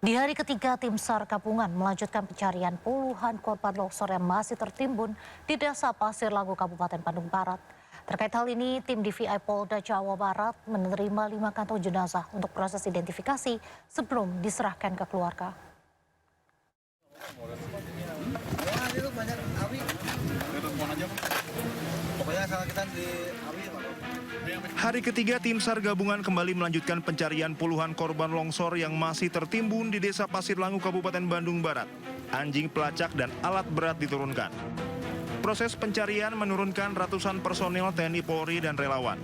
Di hari ketiga, tim SAR gabungan melanjutkan pencarian puluhan korban longsor yang masih tertimbun di Desa Pasir Lagu, Kabupaten Bandung Barat. Terkait hal ini, tim DVI Polda Jawa Barat menerima 5 kantong jenazah untuk proses identifikasi sebelum diserahkan ke keluarga. Hari ketiga, tim SAR gabungan kembali melanjutkan pencarian puluhan korban longsor yang masih tertimbun di Desa Pasir Langu, Kabupaten Bandung Barat. Anjing pelacak dan alat berat diturunkan. Proses pencarian menurunkan ratusan personil TNI Polri dan relawan.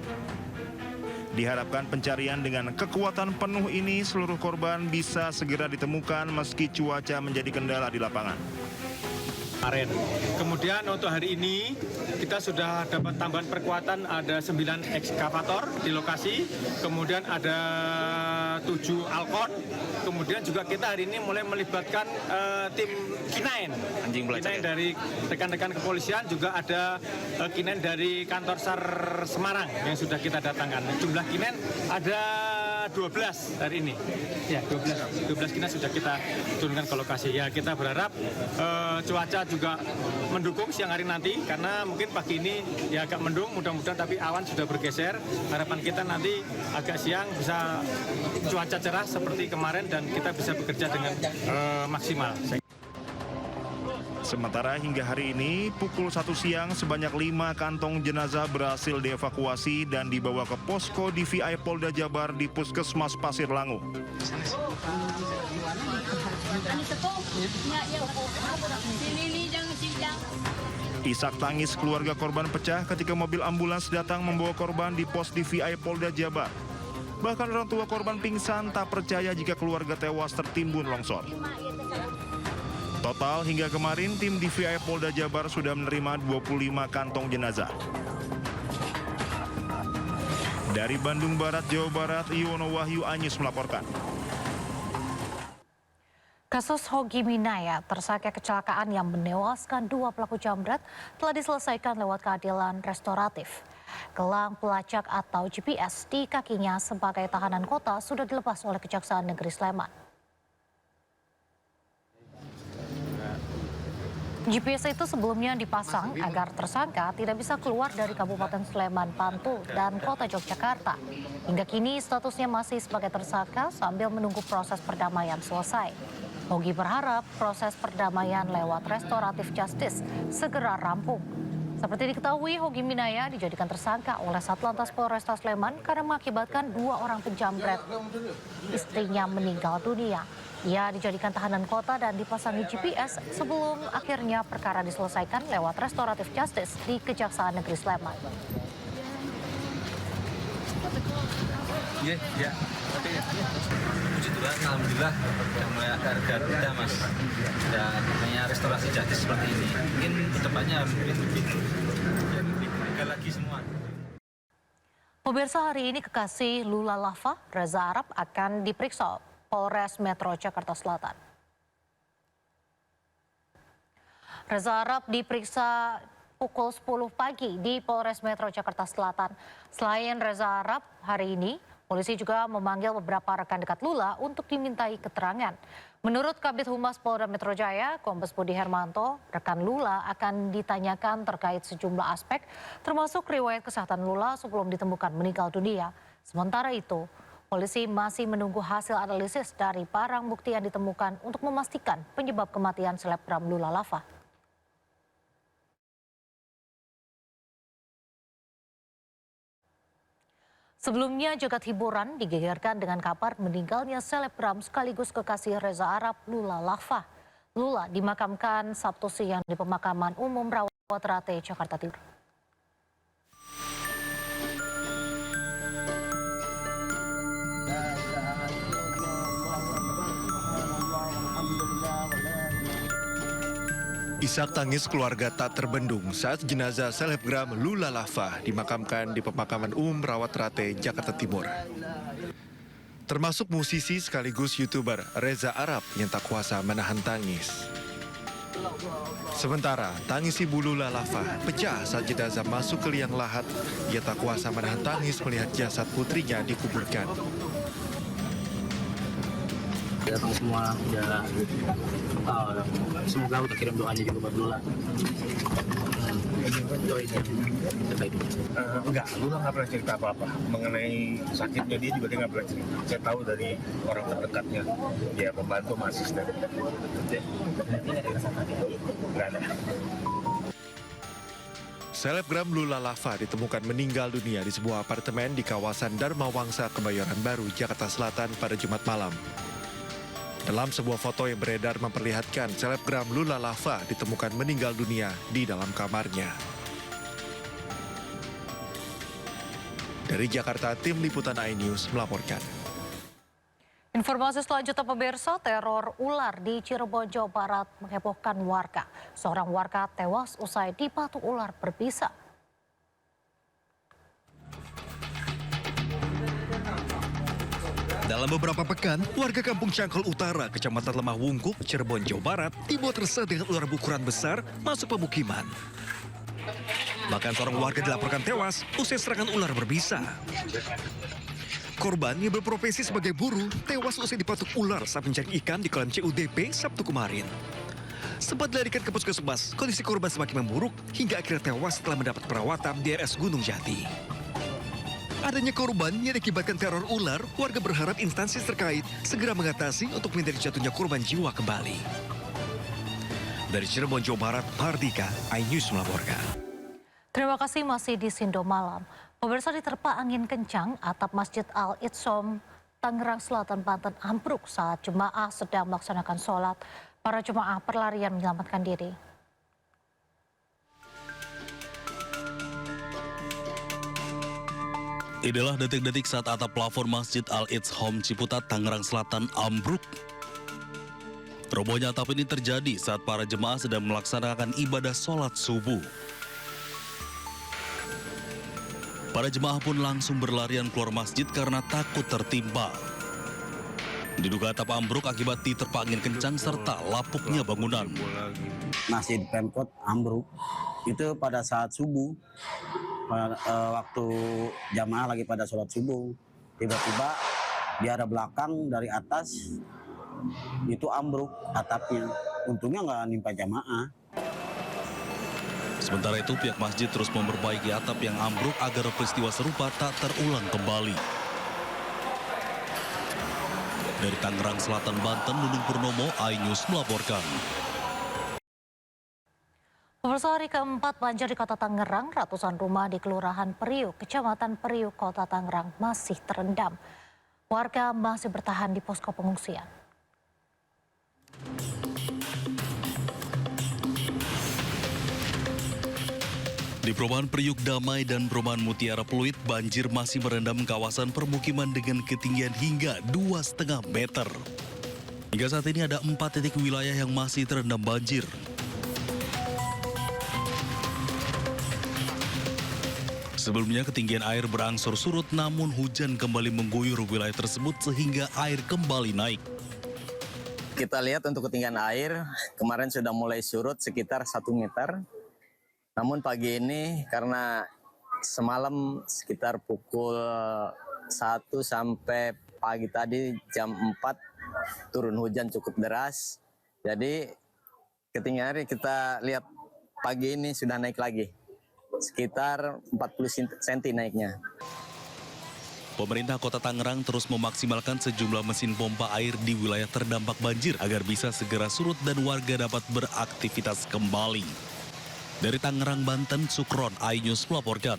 Diharapkan pencarian dengan kekuatan penuh ini seluruh korban bisa segera ditemukan meski cuaca menjadi kendala di lapangan. Kemudian untuk hari ini kita sudah dapat tambahan perkuatan, ada 9 ekskavator di lokasi, kemudian ada 7 alkon, kemudian juga kita hari ini mulai melibatkan tim K9 dari rekan-rekan kepolisian, juga ada K9 dari kantor SAR Semarang yang sudah kita datangkan. Jumlah K9 ada 12 hari ini. Ya, 12 K9 sudah kita turunkan ke lokasi. Ya, kita berharap cuaca juga mendukung siang hari nanti, karena mungkin pagi ini ya agak mendung, mudah-mudahan tapi awan sudah bergeser. Harapan kita nanti agak siang bisa cuaca cerah seperti kemarin dan kita bisa bekerja dengan maksimal. Sementara hingga hari ini pukul 1 siang sebanyak 5 kantong jenazah berhasil dievakuasi dan dibawa ke posko DVI Polda Jabar di Puskesmas Pasir Langu. Isak tangis keluarga korban pecah ketika mobil ambulans datang membawa korban di pos DVI Polda Jabar. Bahkan orang tua korban pingsan tak percaya jika keluarga tewas tertimbun longsor. Total hingga kemarin tim DVI Polda Jabar sudah menerima 25 kantong jenazah. Dari Bandung Barat, Jawa Barat, Yuwono Wahyu Anyus melaporkan. Kasus Hogi Minaya, tersangka kecelakaan yang menewaskan 2 pelaku jambret, telah diselesaikan lewat keadilan restoratif. Gelang pelacak atau GPS di kakinya sebagai tahanan kota sudah dilepas oleh Kejaksaan Negeri Sleman. GPS itu sebelumnya dipasang agar tersangka tidak bisa keluar dari Kabupaten Sleman, Bantul, dan Kota Yogyakarta. Hingga kini statusnya masih sebagai tersangka sambil menunggu proses perdamaian selesai. Hogi berharap proses perdamaian lewat restoratif justice segera rampung. Seperti diketahui, Hogi Minaya dijadikan tersangka oleh Satlantas Polresta Sleman karena mengakibatkan 2 orang penjambret istrinya meninggal dunia. Ia dijadikan tahanan kota dan dipasangi GPS sebelum akhirnya perkara diselesaikan lewat restoratif justice di Kejaksaan Negeri Sleman. Ya. Puji Tuhan, alhamdulillah sudah mulai agak reda, Mas. Dan namanya restorasi justice seperti ini. Mungkin kedepannya lebih lagi semua. Pemirsa, hari ini kekasih Lula Lava, Reza Arab, akan diperiksa Polres Metro Jakarta Selatan. Reza Arab diperiksa pukul 10 pagi di Polres Metro Jakarta Selatan. Selain Reza Arab, hari ini polisi juga memanggil beberapa rekan dekat Lula untuk dimintai keterangan. Menurut Kabid Humas Polda Metro Jaya, Kombes Budi Hermanto, rekan Lula akan ditanyakan terkait sejumlah aspek, termasuk riwayat kesehatan Lula sebelum ditemukan meninggal dunia. Sementara itu, polisi masih menunggu hasil analisis dari barang bukti yang ditemukan untuk memastikan penyebab kematian selebgram Lula Lava. Sebelumnya, jagat hiburan digegerkan dengan kabar meninggalnya selebgram sekaligus kekasih Reza Arab, Lula Lava. Lula dimakamkan Sabtu siang di Pemakaman Umum Rawat-Rate, Jakarta Timur. Isak tangis keluarga tak terbendung saat jenazah selebgram Lula Lava dimakamkan di Pemakaman Umum Rawat-Rate, Jakarta Timur. Termasuk musisi sekaligus YouTuber Reza Arab yang tak kuasa menahan tangis. Sementara tangis ibu Lula Lava pecah saat jenazah masuk ke liang lahat. Ia tak kuasa menahan tangis melihat jasad putrinya dikuburkan. datang semua udah semoga kita kirim doanya juga buat Lula. Doain yang terbaik. Enggak, Lula nggak pernah cerita apa-apa mengenai sakitnya, dia juga nggak pernah cerita. Saya tahu dari orang terdekatnya, dia pembantu sama asisten. Nggak ada. Selebgram Lula Lava ditemukan meninggal dunia di sebuah apartemen di kawasan Dharma Wangsa, Kebayoran Baru, Jakarta Selatan pada Jumat malam. Dalam sebuah foto yang beredar memperlihatkan selebgram Lula Lava ditemukan meninggal dunia di dalam kamarnya. Dari Jakarta, tim liputan iNews melaporkan. Informasi selanjutnya pemirsa, teror ular di Cirebon, Jawa Barat menghebohkan warga. Seorang warga tewas usai dipatuk ular berbisa. Dalam beberapa pekan, warga Kampung Cangkol Utara, Kecamatan Lemah Wungkuk, Cirebon, Jawa Barat, dibuat resah dengan ular berukuran besar masuk pemukiman. Bahkan seorang warga dilaporkan tewas usai serangan ular berbisa. Korban yang berprofesi sebagai buruh tewas usai dipatuk ular saat mencari ikan di kolam CUDP Sabtu kemarin. Sempat dilarikan ke puskesmas, kondisi korban semakin memburuk hingga akhirnya tewas setelah mendapat perawatan di RS Gunung Jati. Adanya korban yang diakibatkan teror ular, warga berharap instansi terkait segera mengatasi untuk menghindari jatuhnya korban jiwa kembali. Dari Cirebon, Jawa Barat, Mardika, iNews melaporkan. Terima kasih masih di Sindo Malam. Pemirsa, diterpa angin kencang, atap Masjid Al-Itsom, Tangerang Selatan, Banten ambruk saat jemaah sedang melaksanakan sholat. Para jemaah berlarian menyelamatkan diri. Inilah detik-detik saat atap plafon Masjid Al-Itsom Ciputat, Tangerang Selatan ambruk. Robohnya atap ini terjadi saat para jemaah sedang melaksanakan ibadah sholat subuh. Para jemaah pun langsung berlarian keluar masjid karena takut tertimpa. Diduga atap ambruk akibat diterpa angin kencang serta lapuknya bangunan. Masjid Pemkot ambruk itu pada saat subuh, waktu jamaah lagi pada sholat subuh, tiba-tiba di arah belakang dari atas itu ambruk atapnya. Untungnya nggak nimpa jamaah. Sementara itu pihak masjid terus memperbaiki atap yang ambruk agar peristiwa serupa tak terulang kembali. Dari Tangerang Selatan, Banten, Nunung Purnomo, iNews melaporkan. Pemirsa, hari keempat banjir di Kota Tangerang, ratusan rumah di Kelurahan Periuk, Kecamatan Periuk, Kota Tangerang masih terendam. Warga masih bertahan di posko pengungsian. Di perumahan Periuk Damai dan perumahan Mutiara Pluit, banjir masih merendam kawasan permukiman dengan ketinggian hingga 2,5 meter. Hingga saat ini ada 4 titik wilayah yang masih terendam banjir. Sebelumnya ketinggian air berangsur surut, namun hujan kembali mengguyur wilayah tersebut sehingga air kembali naik. Kita lihat untuk ketinggian air, kemarin sudah mulai surut sekitar 1 meter. Namun pagi ini karena semalam sekitar pukul 1 sampai pagi tadi jam 4 turun hujan cukup deras. Jadi ketinggian air kita lihat pagi ini sudah naik lagi. Sekitar 40 cm naiknya. Pemerintah Kota Tangerang terus memaksimalkan sejumlah mesin pompa air di wilayah terdampak banjir agar bisa segera surut dan warga dapat beraktivitas kembali. Dari Tangerang, Banten, Sukron, iNews melaporkan.